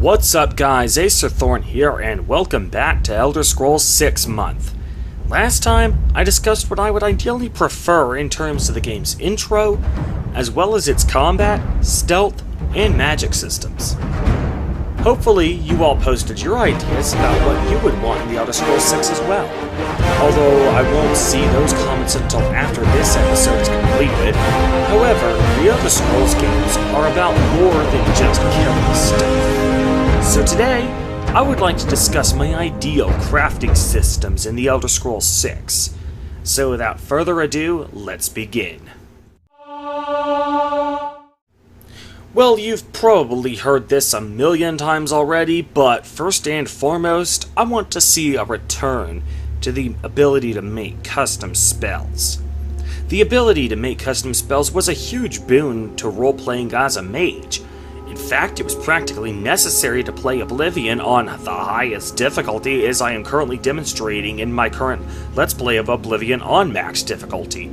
What's up guys, Acer Thorn here, and welcome back to Elder Scrolls 6 Month. Last time, I discussed what I would ideally prefer in terms of the game's intro, as well as its combat, stealth, and magic systems. Hopefully, you all posted your ideas about what you would want in the Elder Scrolls 6 as well. Although I won't see those comments until after this episode is completed. However, the Elder Scrolls games are about more than just killing stuff. So today, I would like to discuss my ideal crafting systems in the Elder Scrolls 6. So without further ado, let's begin. Well, you've probably heard this a million times already, but first and foremost, I want to see a return to the ability to make custom spells. The ability to make custom spells was a huge boon to role-playing as a mage. In fact, it was practically necessary to play Oblivion on the highest difficulty, as I am currently demonstrating in my current Let's Play of Oblivion on max difficulty.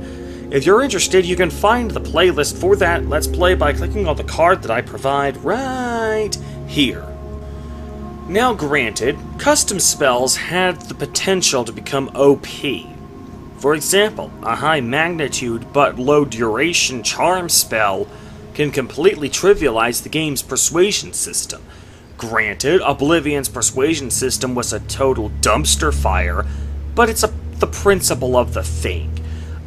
If you're interested, you can find the playlist for that Let's Play by clicking on the card that I provide right here. Now granted, custom spells had the potential to become OP. For example, a high magnitude but low duration charm spell can completely trivialize the game's persuasion system. Granted, Oblivion's persuasion system was a total dumpster fire, but it's the principle of the thing.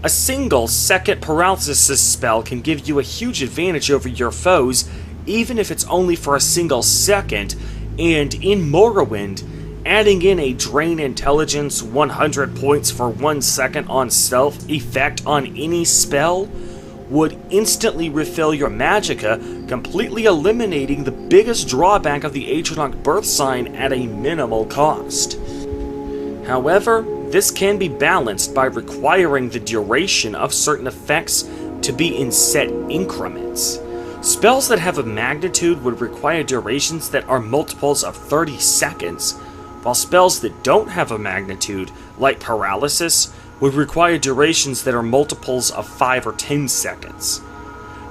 A single second paralysis spell can give you a huge advantage over your foes, even if it's only for a single second, and in Morrowind, adding in a Drain Intelligence 100 points for 1 second on stealth effect on any spell would instantly refill your magicka, completely eliminating the biggest drawback of the Atronach birth sign at a minimal cost. However, this can be balanced by requiring the duration of certain effects to be in set increments. Spells that have a magnitude would require durations that are multiples of 30 seconds, while spells that don't have a magnitude, like paralysis, would require durations that are multiples of 5 or 10 seconds.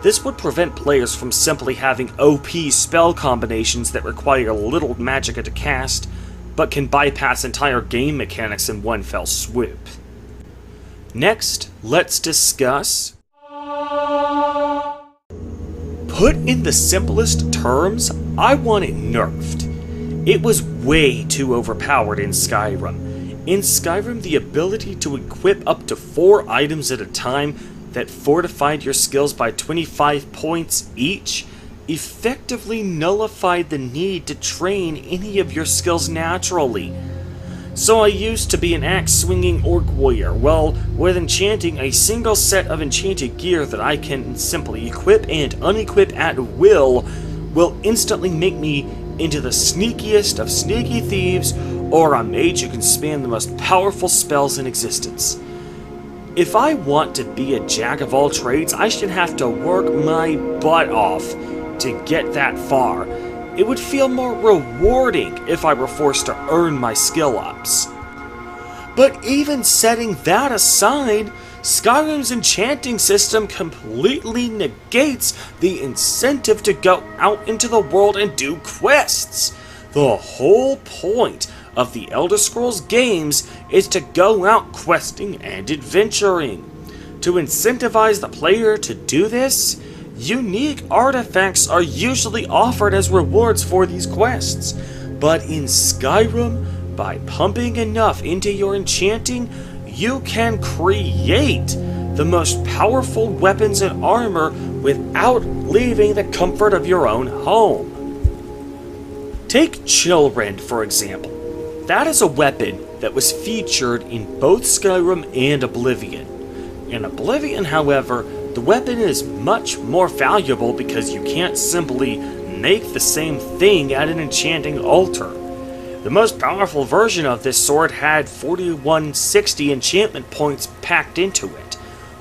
This would prevent players from simply having OP spell combinations that require little magicka to cast, but can bypass entire game mechanics in one fell swoop. Next, let's discuss... Put in the simplest terms, I want it nerfed. It was way too overpowered in Skyrim. In Skyrim, the ability to equip up to 4 items at a time that fortified your skills by 25 points each effectively nullified the need to train any of your skills naturally. So I used to be an axe-swinging orc warrior, well, with enchanting a single set of enchanted gear that I can simply equip and unequip at will instantly make me into the sneakiest of sneaky thieves, or a mage who can span the most powerful spells in existence. If I want to be a jack of all trades, I should have to work my butt off to get that far. It would feel more rewarding if I were forced to earn my skill ups. But even setting that aside, Skyrim's enchanting system completely negates the incentive to go out into the world and do quests. The whole point of the Elder Scrolls games is to go out questing and adventuring. To incentivize the player to do this, unique artifacts are usually offered as rewards for these quests. But in Skyrim, by pumping enough into your enchanting, you can create the most powerful weapons and armor without leaving the comfort of your own home. Take Chillrend, for example. That is a weapon that was featured in both Skyrim and Oblivion. In Oblivion, however, the weapon is much more valuable because you can't simply make the same thing at an enchanting altar. The most powerful version of this sword had 4160 enchantment points packed into it,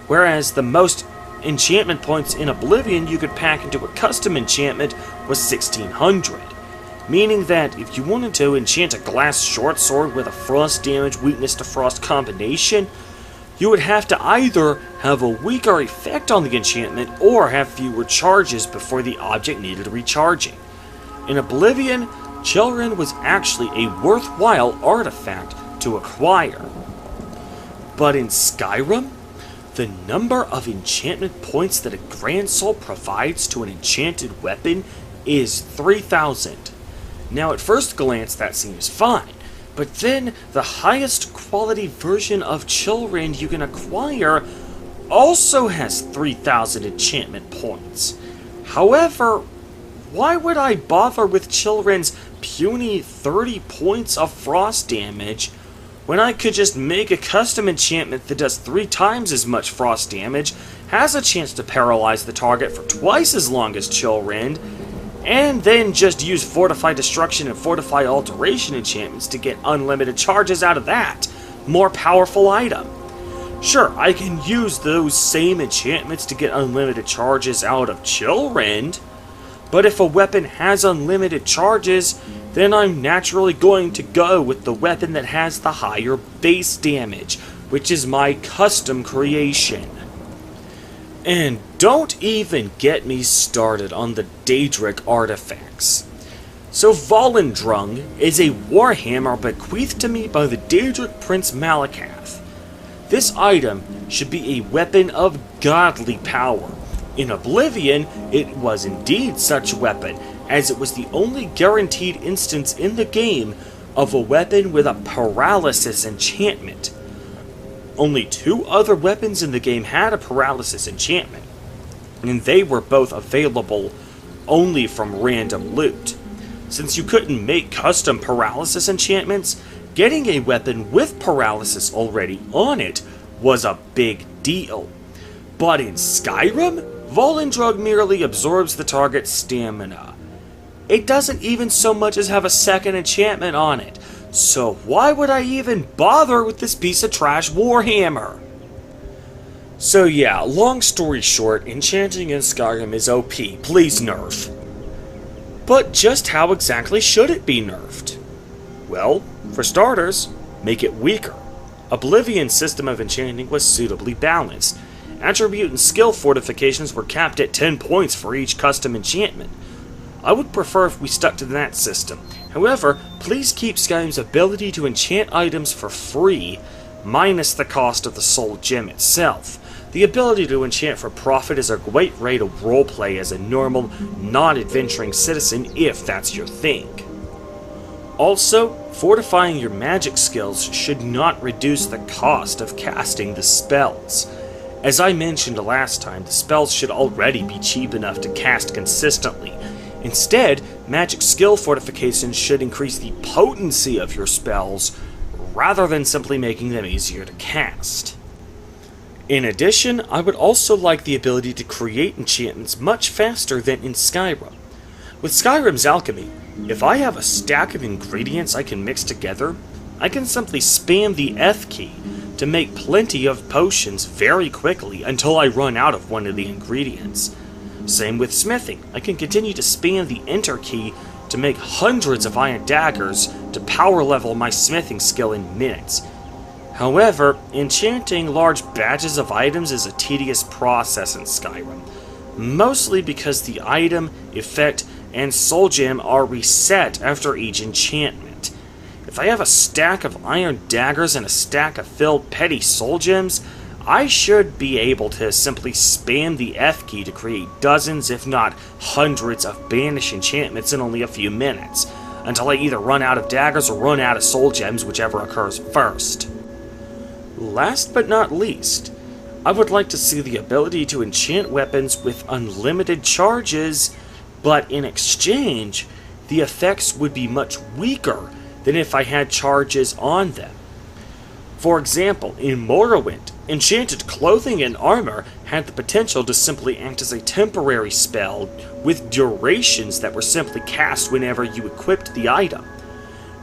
whereas the most enchantment points in Oblivion you could pack into a custom enchantment was 1600. Meaning that if you wanted to enchant a glass short sword with a frost damage weakness to frost combination, you would have to either have a weaker effect on the enchantment or have fewer charges before the object needed recharging. In Oblivion, Chillrend was actually a worthwhile artifact to acquire. But in Skyrim, the number of enchantment points that a Grand Soul provides to an enchanted weapon is 3,000. Now at first glance that seems fine, but then the highest quality version of Chillrend you can acquire also has 3,000 enchantment points. However, why would I bother with Chillrend's puny 30 points of frost damage when I could just make a custom enchantment that does 3 times as much frost damage, has a chance to paralyze the target for twice as long as Chillrend, and then just use Fortify Destruction and Fortify Alteration enchantments to get unlimited charges out of that more powerful item? Sure, I can use those same enchantments to get unlimited charges out of Chillrend, but if a weapon has unlimited charges, then I'm naturally going to go with the weapon that has the higher base damage, which is my custom creation. And don't even get me started on the Daedric artifacts. So Volendrung is a warhammer bequeathed to me by the Daedric Prince Malakath. This item should be a weapon of godly power. In Oblivion, it was indeed such a weapon, as it was the only guaranteed instance in the game of a weapon with a paralysis enchantment. Only 2 other weapons in the game had a paralysis enchantment, and they were both available only from random loot. Since you couldn't make custom paralysis enchantments, getting a weapon with paralysis already on it was a big deal. But in Skyrim, Volendrung merely absorbs the target's stamina. It doesn't even so much as have a second enchantment on it, so why would I even bother with this piece of trash warhammer? So yeah, long story short, enchanting in Skyrim is OP, please nerf. But just how exactly should it be nerfed? Well, for starters, make it weaker. Oblivion's system of enchanting was suitably balanced. Attribute and skill fortifications were capped at 10 points for each custom enchantment. I would prefer if we stuck to that system. However, please keep Skyrim's ability to enchant items for free, minus the cost of the soul gem itself. The ability to enchant for profit is a great way to roleplay as a normal, non-adventuring citizen if that's your thing. Also, fortifying your magic skills should not reduce the cost of casting the spells. As I mentioned last time, the spells should already be cheap enough to cast consistently. Instead, magic skill fortifications should increase the potency of your spells, rather than simply making them easier to cast. In addition, I would also like the ability to create enchantments much faster than in Skyrim. With Skyrim's alchemy, if I have a stack of ingredients I can mix together, I can simply spam the F key to make plenty of potions very quickly until I run out of one of the ingredients. Same with smithing. I can continue to spam the Enter key to make hundreds of iron daggers to power level my smithing skill in minutes. However, enchanting large batches of items is a tedious process in Skyrim, mostly because the item, effect, and soul gem are reset after each enchantment. If I have a stack of iron daggers and a stack of filled petty soul gems, I should be able to simply spam the F key to create dozens, if not hundreds, of banish enchantments in only a few minutes, until I either run out of daggers or run out of soul gems, whichever occurs first. Last but not least, I would like to see the ability to enchant weapons with unlimited charges, but in exchange, the effects would be much weaker than if I had charges on them. For example, in Morrowind, enchanted clothing and armor had the potential to simply act as a temporary spell with durations that were simply cast whenever you equipped the item.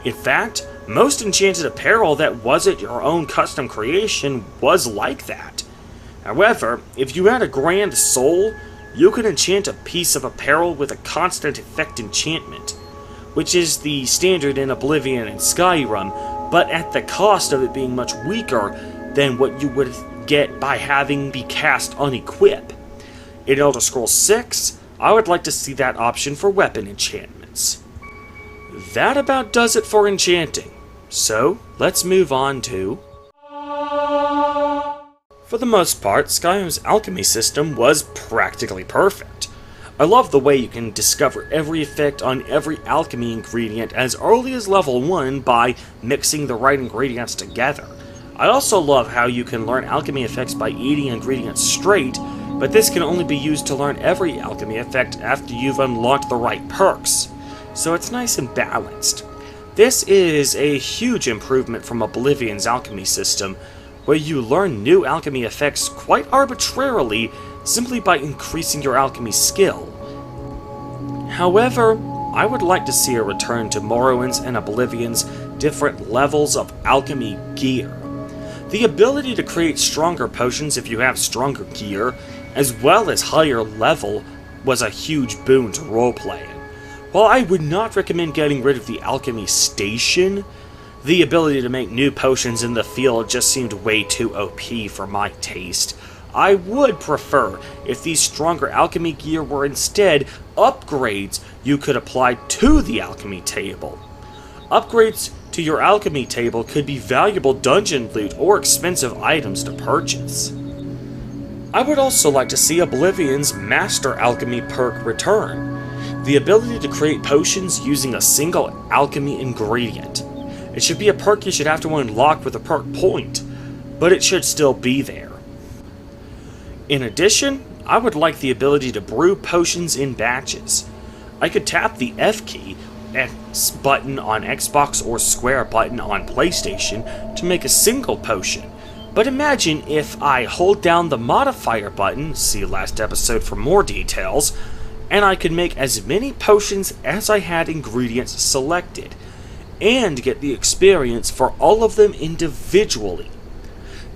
In fact, most enchanted apparel that wasn't your own custom creation was like that. However, if you had a Grand Soul, you could enchant a piece of apparel with a constant effect enchantment, which is the standard in Oblivion and Skyrim, but at the cost of it being much weaker than what you would get by having be cast unequip. In Elder Scrolls 6, I would like to see that option for weapon enchantments. that about does it for enchanting. So, let's move on to... For the most part, Skyrim's alchemy system was practically perfect. I love the way you can discover every effect on every alchemy ingredient as early as level 1 by mixing the right ingredients together. I also love how you can learn alchemy effects by eating ingredients straight, but this can only be used to learn every alchemy effect after you've unlocked the right perks. So it's nice and balanced. This is a huge improvement from Oblivion's alchemy system, where you learn new alchemy effects quite arbitrarily simply by increasing your alchemy skill. However, I would like to see a return to Morrowind's and Oblivion's different levels of alchemy gear. The ability to create stronger potions if you have stronger gear, as well as higher level, was a huge boon to roleplaying. While I would not recommend getting rid of the alchemy station, the ability to make new potions in the field just seemed way too OP for my taste. I would prefer if these stronger alchemy gear were instead upgrades you could apply to the alchemy table. Upgrades to your alchemy table could be valuable dungeon loot or expensive items to purchase. I would also like to see Oblivion's Master Alchemy perk return. The ability to create potions using a single alchemy ingredient. It should be a perk you should have to unlock with a perk point, but it should still be there. In addition, I would like the ability to brew potions in batches. I could tap the F key, X button on Xbox or square button on PlayStation to make a single potion. But imagine if I hold down the modifier button, see last episode for more details, and I could make as many potions as I had ingredients selected, and get the experience for all of them individually.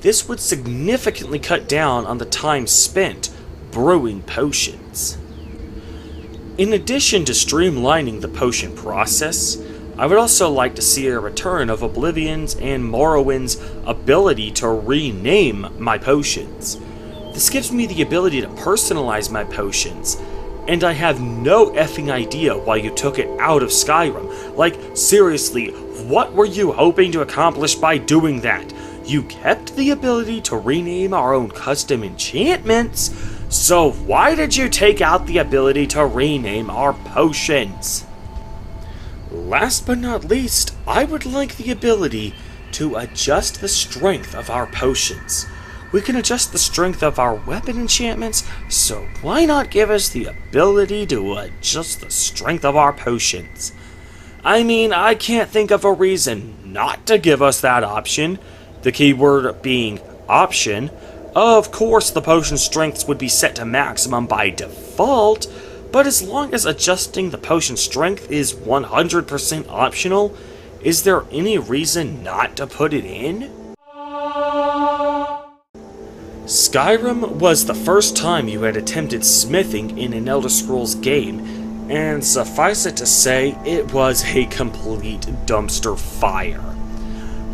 This would significantly cut down on the time spent brewing potions. In addition to streamlining the potion process, I would also like to see a return of Oblivion's and Morrowind's ability to rename my potions. This gives me the ability to personalize my potions, and I have no effing idea why you took it out of Skyrim. Like, seriously, what were you hoping to accomplish by doing that? You kept the ability to rename our own custom enchantments, so why did you take out the ability to rename our potions? Last but not least, I would like the ability to adjust the strength of our potions. We can adjust the strength of our weapon enchantments, so why not give us the ability to adjust the strength of our potions? I mean, I can't think of a reason not to give us that option. The keyword being option. Of course, the potion strengths would be set to maximum by default, but as long as adjusting the potion strength is 100% optional, is there any reason not to put it in? Skyrim was the first time you had attempted smithing in an Elder Scrolls game, and suffice it to say, it was a complete dumpster fire.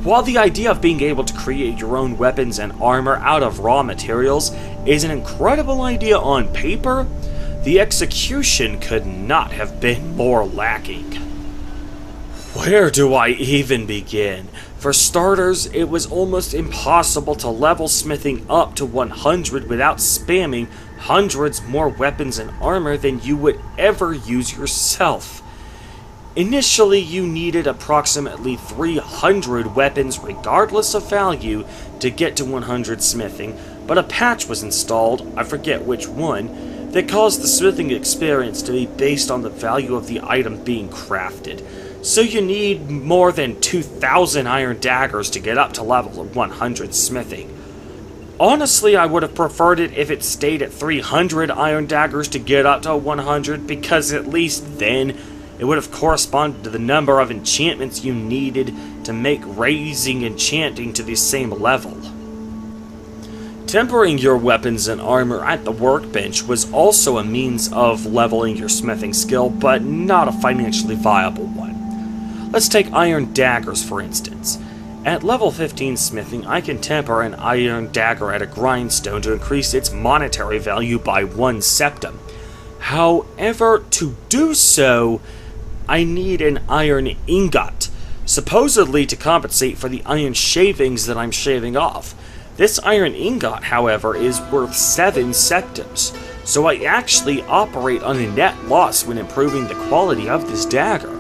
While the idea of being able to create your own weapons and armor out of raw materials is an incredible idea on paper, the execution could not have been more lacking. Where do I even begin? For starters, it was almost impossible to level smithing up to 100 without spamming hundreds more weapons and armor than you would ever use yourself. Initially, you needed approximately 300 weapons regardless of value to get to 100 smithing, but a patch was installed, I forget which one, that caused the smithing experience to be based on the value of the item being crafted. So you need more than 2,000 iron daggers to get up to level 100 smithing. Honestly, I would have preferred it if it stayed at 300 iron daggers to get up to 100, because at least then it would have corresponded to the number of enchantments you needed to make raising enchanting to the same level. Tempering your weapons and armor at the workbench was also a means of leveling your smithing skill, but not a financially viable one. Let's take iron daggers for instance. At level 15 smithing, I can temper an iron dagger at a grindstone to increase its monetary value by 1 septim. However, to do so, I need an iron ingot, supposedly to compensate for the iron shavings that I'm shaving off. This iron ingot, however, is worth 7 septims, so I actually operate on a net loss when improving the quality of this dagger.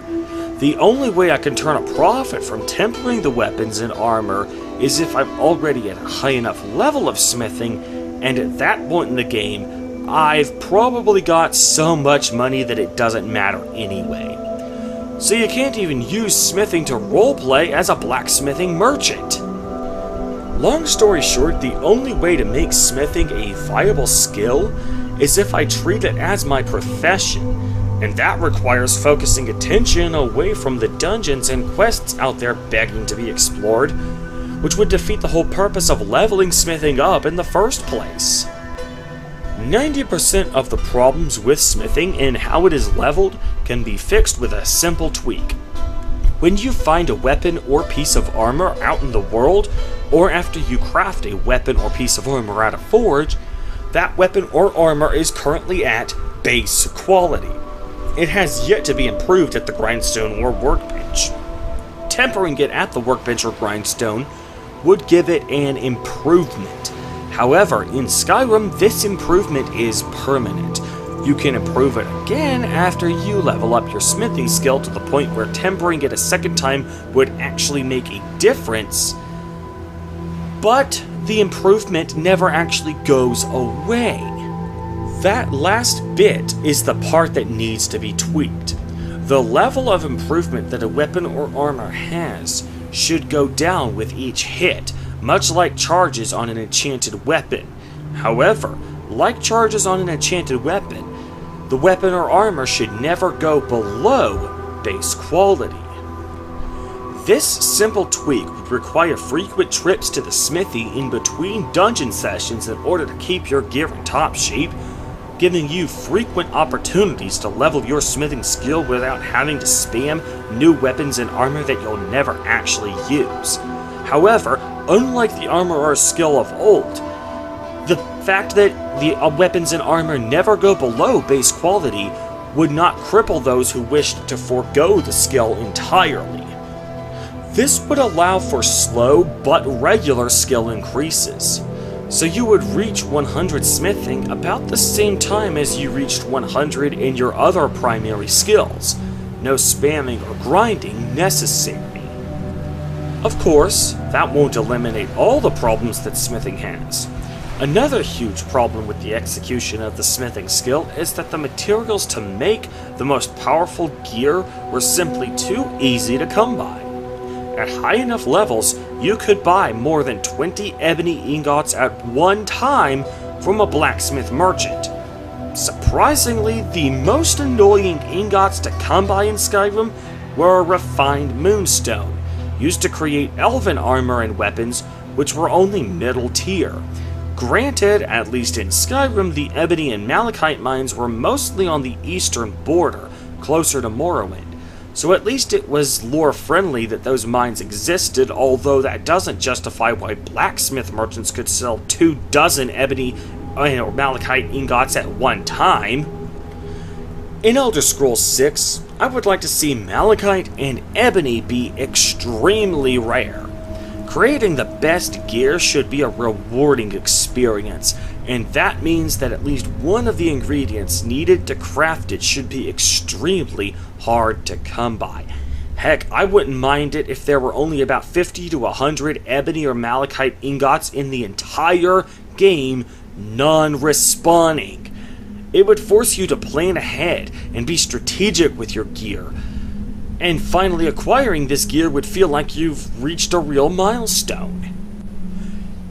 The only way I can turn a profit from tempering the weapons and armor is if I'm already at a high enough level of smithing, and at that point in the game, I've probably got so much money that it doesn't matter anyway. So you can't even use smithing to roleplay as a blacksmithing merchant. Long story short, the only way to make smithing a viable skill is if I treat it as my profession, and that requires focusing attention away from the dungeons and quests out there begging to be explored, which would defeat the whole purpose of leveling smithing up in the first place. 90% of the problems with smithing and how it is leveled can be fixed with a simple tweak. When you find a weapon or piece of armor out in the world, or after you craft a weapon or piece of armor at a forge, that weapon or armor is currently at base quality. It has yet to be improved at the grindstone or workbench. Tempering it at the workbench or grindstone would give it an improvement. However, in Skyrim, this improvement is permanent. You can improve it again after you level up your smithing skill to the point where tempering it a second time would actually make a difference, but the improvement never actually goes away. That last bit is the part that needs to be tweaked. The level of improvement that a weapon or armor has should go down with each hit, much like charges on an enchanted weapon. However, like charges on an enchanted weapon, the weapon or armor should never go below base quality. This simple tweak would require frequent trips to the smithy in between dungeon sessions in order to keep your gear in top shape, giving you frequent opportunities to level your smithing skill without having to spam new weapons and armor that you'll never actually use. However, unlike the armorer skill of old, the fact that the weapons and armor never go below base quality would not cripple those who wished to forego the skill entirely. This would allow for slow but regular skill increases, so you would reach 100 smithing about the same time as you reached 100 in your other primary skills. No spamming or grinding necessary. Of course, that won't eliminate all the problems that smithing has. Another huge problem with the execution of the smithing skill is that the materials to make the most powerful gear were simply too easy to come by. At high enough levels, you could buy more than 20 ebony ingots at one time from a blacksmith merchant. Surprisingly, the most annoying ingots to come by in Skyrim were refined moonstone, used to create elven armor and weapons, which were only middle tier. Granted, at least in Skyrim, the ebony and malachite mines were mostly on the eastern border, closer to Morrowind, so at least it was lore-friendly that those mines existed, although that doesn't justify why blacksmith merchants could sell 24 ebony or malachite ingots at one time. In Elder Scrolls 6, I would like to see malachite and ebony be extremely rare. Creating the best gear should be a rewarding experience, and that means that at least one of the ingredients needed to craft it should be extremely hard to come by. Heck, I wouldn't mind it if there were only about 50 to 100 ebony or malachite ingots in the entire game non-respawning. It would force you to plan ahead and be strategic with your gear. And finally, acquiring this gear would feel like you've reached a real milestone.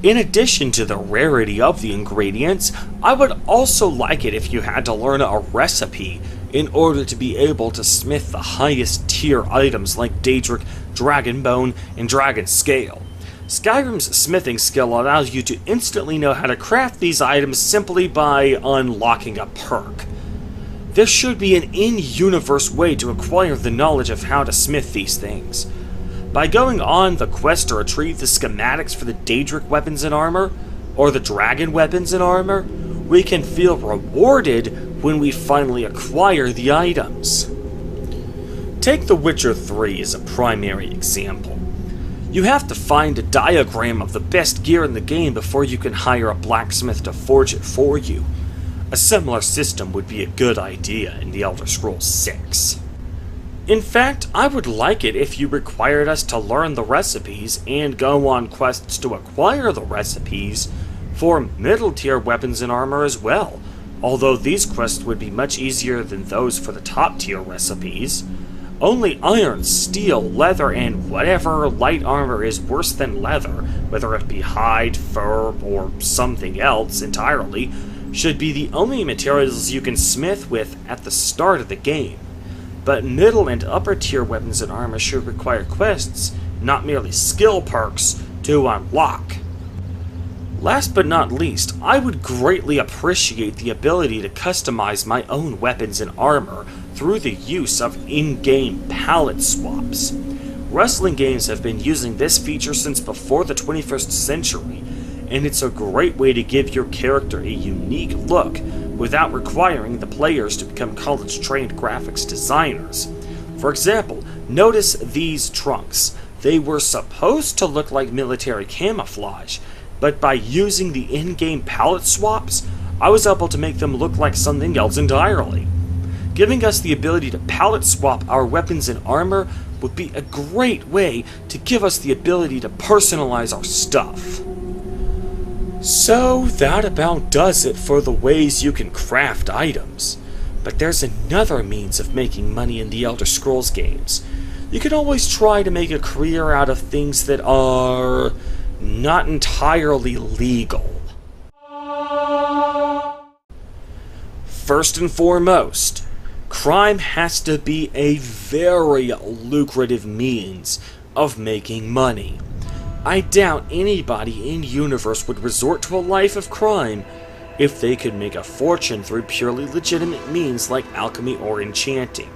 In addition to the rarity of the ingredients, I would also like it if you had to learn a recipe in order to be able to smith the highest tier items like Daedric, Dragonbone, and Dragon Scale. Skyrim's smithing skill allows you to instantly know how to craft these items simply by unlocking a perk. There should be an in-universe way to acquire the knowledge of how to smith these things. By going on the quest to retrieve the schematics for the Daedric weapons and armor, or the dragon weapons and armor, we can feel rewarded when we finally acquire the items. Take The Witcher 3 as a primary example. You have to find a diagram of the best gear in the game before you can hire a blacksmith to forge it for you. A similar system would be a good idea in The Elder Scrolls 6. In fact, I would like it if you required us to learn the recipes and go on quests to acquire the recipes for middle-tier weapons and armor as well, although these quests would be much easier than those for the top-tier recipes. Only iron, steel, leather, and whatever light armor is worse than leather, whether it be hide, fur, or something else entirely, should be the only materials you can smith with at the start of the game. But middle and upper tier weapons and armor should require quests, not merely skill perks, to unlock. Last but not least, I would greatly appreciate the ability to customize my own weapons and armor through the use of in-game palette swaps. Wrestling games have been using this feature since before the 21st century, and it's a great way to give your character a unique look without requiring the players to become college-trained graphics designers. For example, notice these trunks. They were supposed to look like military camouflage, but by using the in-game palette swaps, I was able to make them look like something else entirely. Giving us the ability to palette swap our weapons and armor would be a great way to give us the ability to personalize our stuff. So that about does it for the ways you can craft items. But there's another means of making money in the Elder Scrolls games. You can always try to make a career out of things that are not entirely legal. First and foremost, crime has to be a very lucrative means of making money. I doubt anybody in-universe would resort to a life of crime if they could make a fortune through purely legitimate means like alchemy or enchanting.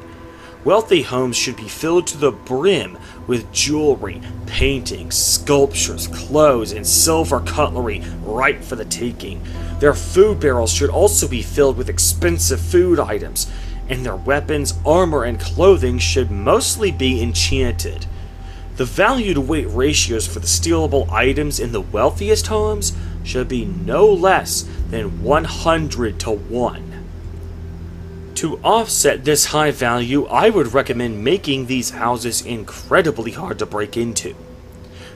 Wealthy homes should be filled to the brim with jewelry, paintings, sculptures, clothes, and silver cutlery ripe for the taking. Their food barrels should also be filled with expensive food items, and their weapons, armor, and clothing should mostly be enchanted. The value-to-weight ratios for the stealable items in the wealthiest homes should be no less than 100 to 1. To offset this high value, I would recommend making these houses incredibly hard to break into.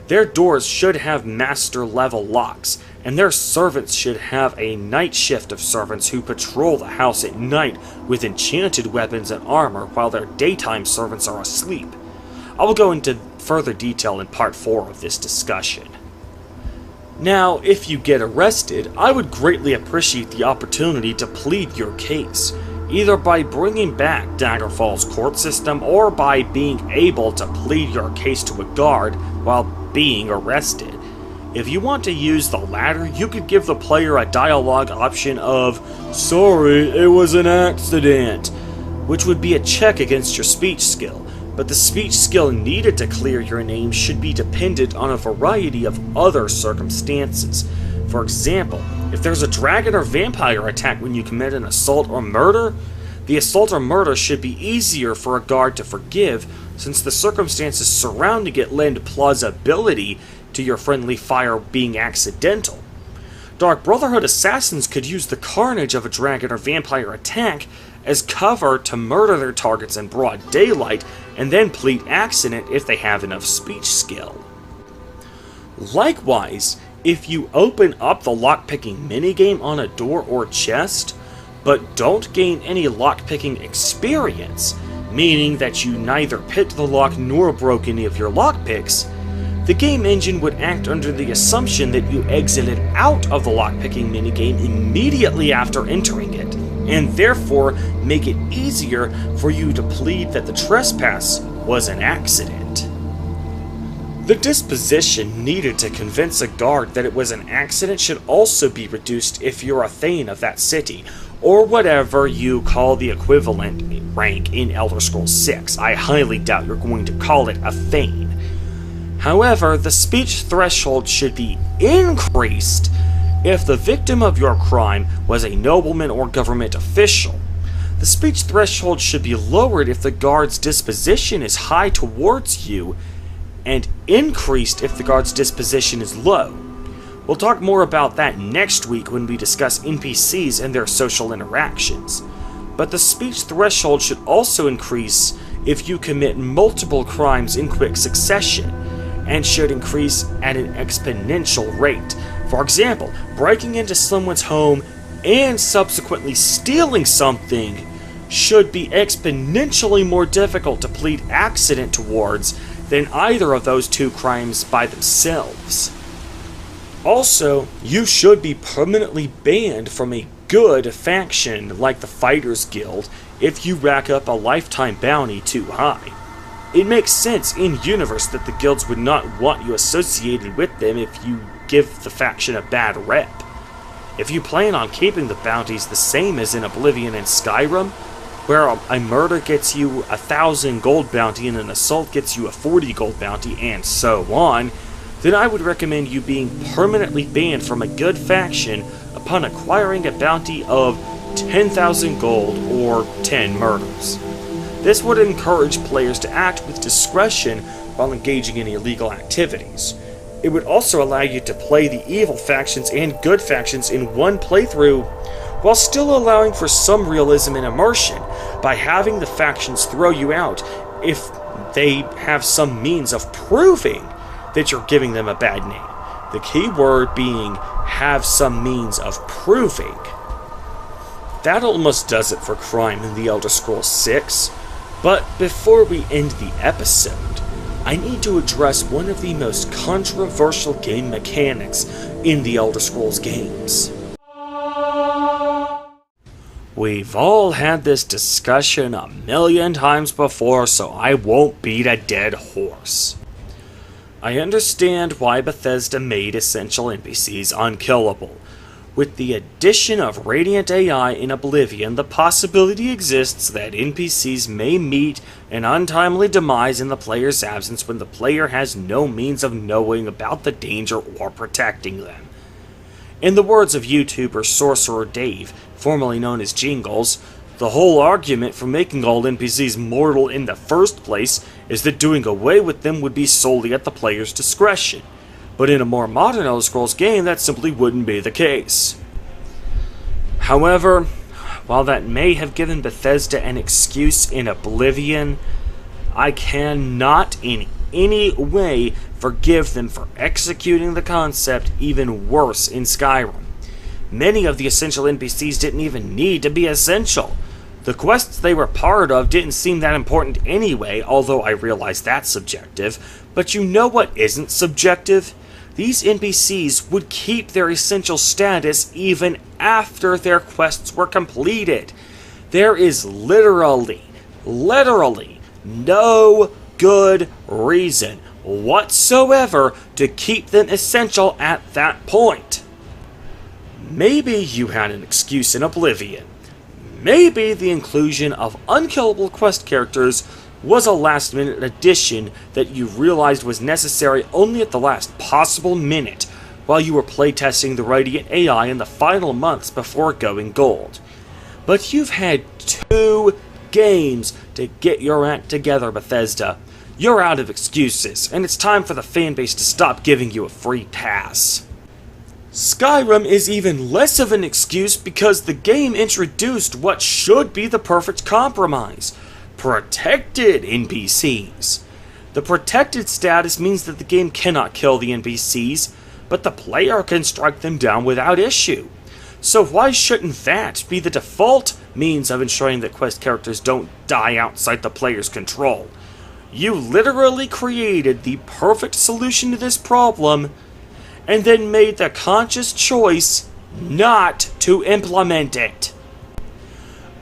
Their doors should have master-level locks, and their servants should have a night shift of servants who patrol the house at night with enchanted weapons and armor while their daytime servants are asleep. I will go into further detail in part 4 of this discussion. Now, if you get arrested, I would greatly appreciate the opportunity to plead your case, either by bringing back Daggerfall's court system or by being able to plead your case to a guard while being arrested. If you want to use the latter, you could give the player a dialogue option of, "Sorry, it was an accident," which would be a check against your speech skill. But the speech skill needed to clear your name should be dependent on a variety of other circumstances. For example, if there's a dragon or vampire attack when you commit an assault or murder, the assault or murder should be easier for a guard to forgive, since the circumstances surrounding it lend plausibility to your friendly fire being accidental. Dark Brotherhood assassins could use the carnage of a dragon or vampire attack as cover to murder their targets in broad daylight, and then plead accident if they have enough speech skill. Likewise, if you open up the lockpicking minigame on a door or chest, but don't gain any lockpicking experience, meaning that you neither picked the lock nor broke any of your lockpicks, the game engine would act under the assumption that you exited out of the lockpicking minigame immediately after entering it, and therefore make it easier for you to plead that the trespass was an accident. The disposition needed to convince a guard that it was an accident should also be reduced if you're a Thane of that city, or whatever you call the equivalent rank in Elder Scrolls 6. I highly doubt you're going to call it a Thane. However, the speech threshold should be increased if the victim of your crime was a nobleman or government official. The speech threshold should be lowered if the guard's disposition is high towards you, and increased if the guard's disposition is low. We'll talk more about that next week when we discuss NPCs and their social interactions. But the speech threshold should also increase if you commit multiple crimes in quick succession, and should increase at an exponential rate. For example, breaking into someone's home and subsequently stealing something should be exponentially more difficult to plead accident towards than either of those two crimes by themselves. Also, you should be permanently banned from a good faction like the Fighters Guild if you rack up a lifetime bounty too high. It makes sense in-universe that the guilds would not want you associated with them if you give the faction a bad rep. If you plan on keeping the bounties the same as in Oblivion and Skyrim, where a murder gets you 1,000 gold bounty and an assault gets you a 40 gold bounty, and so on, then I would recommend you being permanently banned from a good faction upon acquiring a bounty of 10,000 gold or 10 murders. This would encourage players to act with discretion while engaging in illegal activities. It would also allow you to play the evil factions and good factions in one playthrough, while still allowing for some realism and immersion by having the factions throw you out if they have some means of proving that you're giving them a bad name. The key word being have some means of proving. That almost does it for crime in The Elder Scrolls 6. But before we end the episode, I need to address one of the most controversial game mechanics in the Elder Scrolls games. We've all had this discussion a million times before, so I won't beat a dead horse. I understand why Bethesda made essential NPCs unkillable. With the addition of Radiant AI in Oblivion, the possibility exists that NPCs may meet an untimely demise in the player's absence when the player has no means of knowing about the danger or protecting them. In the words of YouTuber Sorcerer Dave, formerly known as Jingles, the whole argument for making all NPCs mortal in the first place is that doing away with them would be solely at the player's discretion. But in a more modern Elder Scrolls game, that simply wouldn't be the case. However, while that may have given Bethesda an excuse in Oblivion, I cannot in any way forgive them for executing the concept even worse in Skyrim. Many of the essential NPCs didn't even need to be essential. The quests they were part of didn't seem that important anyway, although I realize that's subjective. But you know what isn't subjective? These NPCs would keep their essential status even after their quests were completed. There is literally no good reason whatsoever to keep them essential at that point. Maybe you had an excuse in Oblivion. Maybe the inclusion of unkillable quest characters was a last-minute addition that you realized was necessary only at the last possible minute while you were playtesting the Radiant AI in the final months before going gold. But you've had 2 games to get your act together, Bethesda. You're out of excuses, and it's time for the fanbase to stop giving you a free pass. Skyrim is even less of an excuse because the game introduced what should be the perfect compromise: protected NPCs. The protected status means that the game cannot kill the NPCs, but the player can strike them down without issue. So why shouldn't that be the default means of ensuring that quest characters don't die outside the player's control? You literally created the perfect solution to this problem, and then made the conscious choice not to implement it.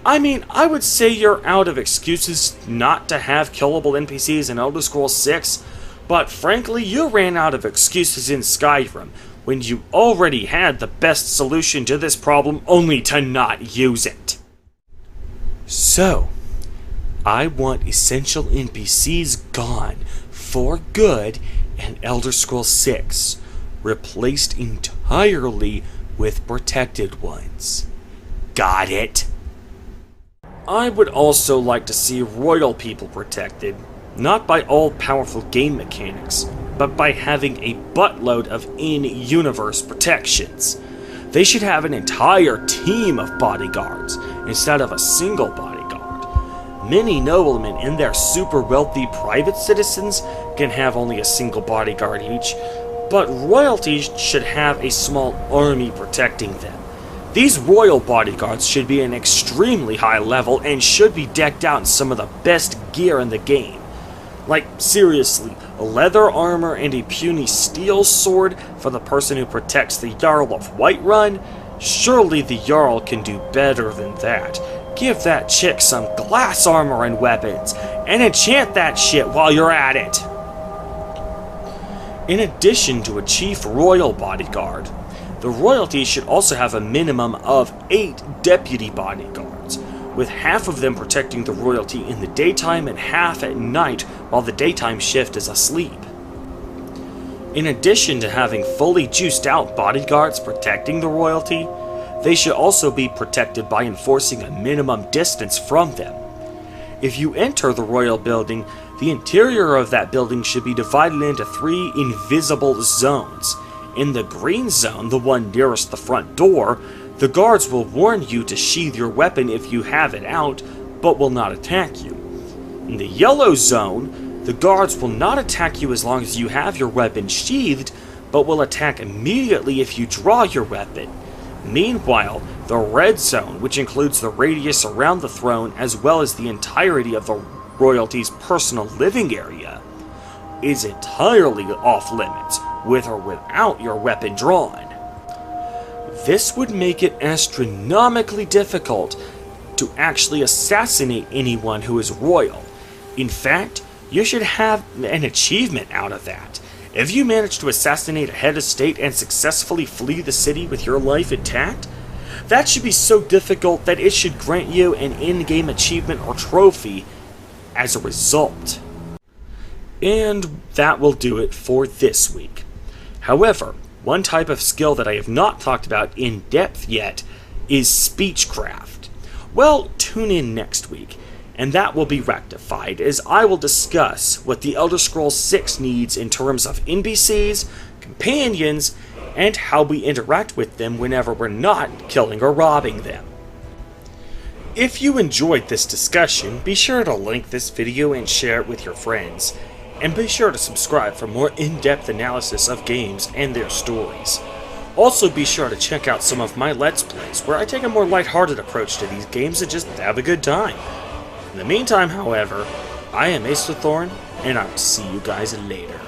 I mean, I would say you're out of excuses not to have killable NPCs in Elder Scrolls 6, but frankly, you ran out of excuses in Skyrim, when you already had the best solution to this problem only to not use it. So, I want essential NPCs gone for good in Elder Scrolls 6, replaced entirely with protected ones. Got it? I would also like to see royal people protected, not by all-powerful game mechanics, but by having a buttload of in-universe protections. They should have an entire team of bodyguards instead of a single bodyguard. Many noblemen and their super wealthy private citizens can have only a single bodyguard each, but royalty should have a small army protecting them. These royal bodyguards should be an extremely high level and should be decked out in some of the best gear in the game. Like, seriously, leather armor and a puny steel sword for the person who protects the Jarl of Whiterun? Surely the Jarl can do better than that. Give that chick some glass armor and weapons, and enchant that shit while you're at it! In addition to a chief royal bodyguard, the royalty should also have a minimum of 8 deputy bodyguards, with half of them protecting the royalty in the daytime and half at night while the daytime shift is asleep. In addition to having fully juiced out bodyguards protecting the royalty, they should also be protected by enforcing a minimum distance from them. If you enter the royal building, the interior of that building should be divided into 3 invisible zones. In the green zone, the one nearest the front door, the guards will warn you to sheath your weapon if you have it out, but will not attack you. In the yellow zone, the guards will not attack you as long as you have your weapon sheathed, but will attack immediately if you draw your weapon. Meanwhile, the red zone, which includes the radius around the throne as well as the entirety of the royalty's personal living area, is entirely off limits, with or without your weapon drawn. This would make it astronomically difficult to actually assassinate anyone who is royal. In fact, you should have an achievement out of that. If you manage to assassinate a head of state and successfully flee the city with your life intact, that should be so difficult that it should grant you an in-game achievement or trophy as a result. And that will do it for this week. However, one type of skill that I have not talked about in depth yet is speechcraft. Well, tune in next week, and that will be rectified as I will discuss what the Elder Scrolls 6 needs in terms of NPCs, companions, and how we interact with them whenever we're not killing or robbing them. If you enjoyed this discussion, be sure to like this video and share it with your friends. And be sure to subscribe for more in-depth analysis of games and their stories. Also be sure to check out some of my Let's Plays, where I take a more lighthearted approach to these games and just have a good time. In the meantime, however, I am Ace Thorn, and I'll see you guys later.